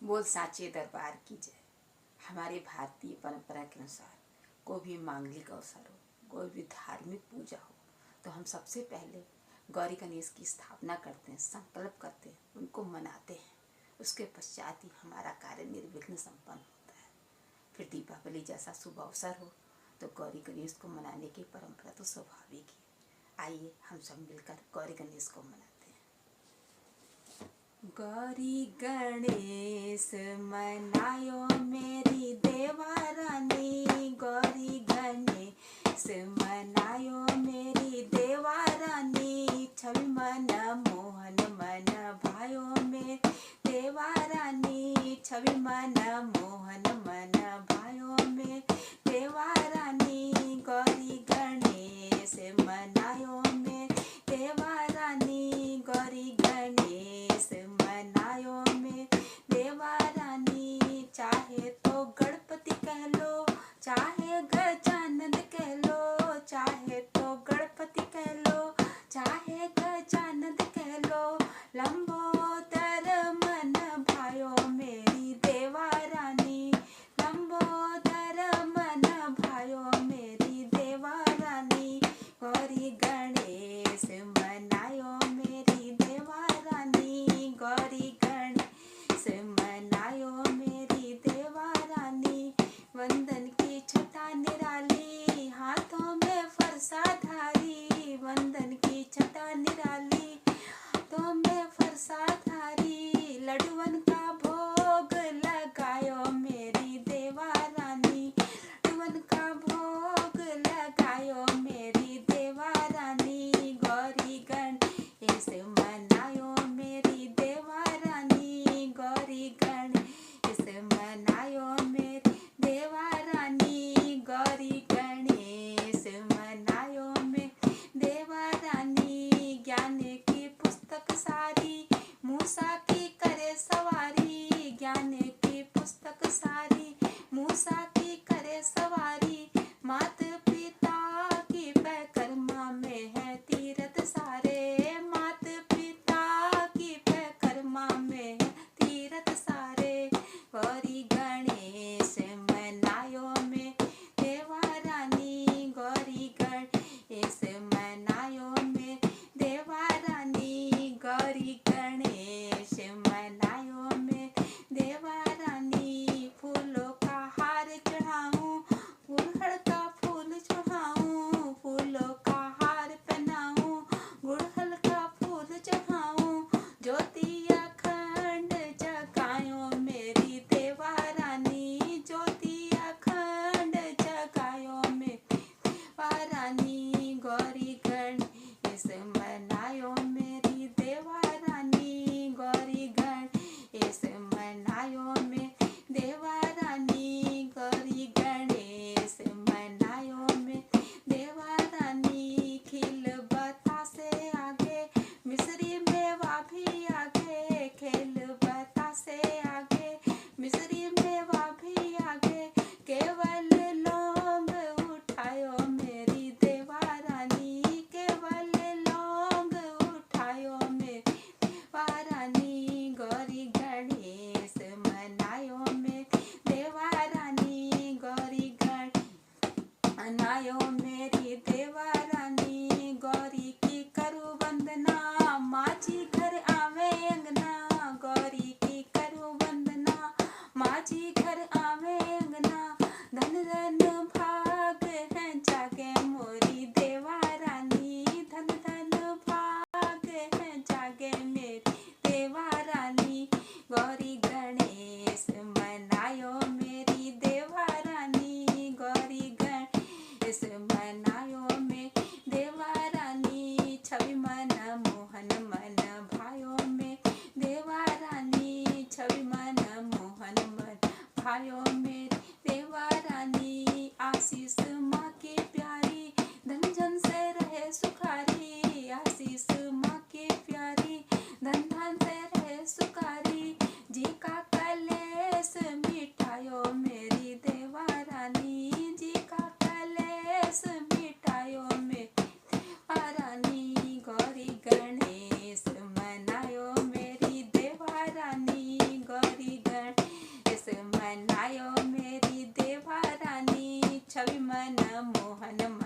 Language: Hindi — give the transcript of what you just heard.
बोल साचे दरबार की जय। हमारे भारतीय परंपरा के अनुसार कोई भी मांगलिक अवसर हो, कोई भी धार्मिक पूजा हो, तो हम सबसे पहले गौरी गणेश की स्थापना करते हैं, संकल्प करते हैं, उनको मनाते हैं। उसके पश्चात ही हमारा कार्य निर्विघ्न संपन्न होता है। फिर दीपावली जैसा शुभ अवसर हो तो गौरी गणेश को मनाने की परंपरा तो स्वाभाविक है। आइए हम सब मिलकर गौरी गणेश को मनाते हैं। गौरी गणेश मनायो मेरी देवा रानी, गौरी गणेश मनायो मेरी देवा रानी। छवि मन मोहन मन भायो में देवा रानी, छवि मन मोहन मन भायो में देवा रानी। गौरी गणेश मनायो में देवा रानी, गौरी गणेश मनायो में देवा रानी। चाहे तो गणपति कह लो, चाहे गजानन कह लो, चाहे तो गणपति कह लो, चाहे गजानन कह लो। लंबोदर मन भायो मेरी देवा रानी, लंबोदर मन भायो मेरी देवा रानी। गौरी गणेश मनायो मेरी देवा रानी, गौरी गणेश मनायो मेरी देवा रानी। वंदन की छटा निराली, हाथों में फरसा धारी, वंदन की छटा निराली, हाथों में फरसा धारी। लड्डुअन का भोग लगायो मेरी देवा रानी, लड्डुअन का भोग लगायो मेरी देवा रानी। गौरी गणेश मनायो मेरी देवा रानी, गौरी गणेश मनायो मेरी देवा रानी, गौरी गणेश मनायो मेरी देवा रानी। ज्ञान की पुस्तक सारी, मूसा की करे सवारी, ज्ञान की पुस्तक सारी, मूसा की करे सवारी। मात पिता की परिक्रमा में है तीरथ सारे, मात पिता की परिक्रमा में है तीरथ सारे। गौरी गणेश मनायो में देवा रानी, गौरी गणेश मनायो में देवा रानी, गौरी गणेश मनायो में छवि मन मोहन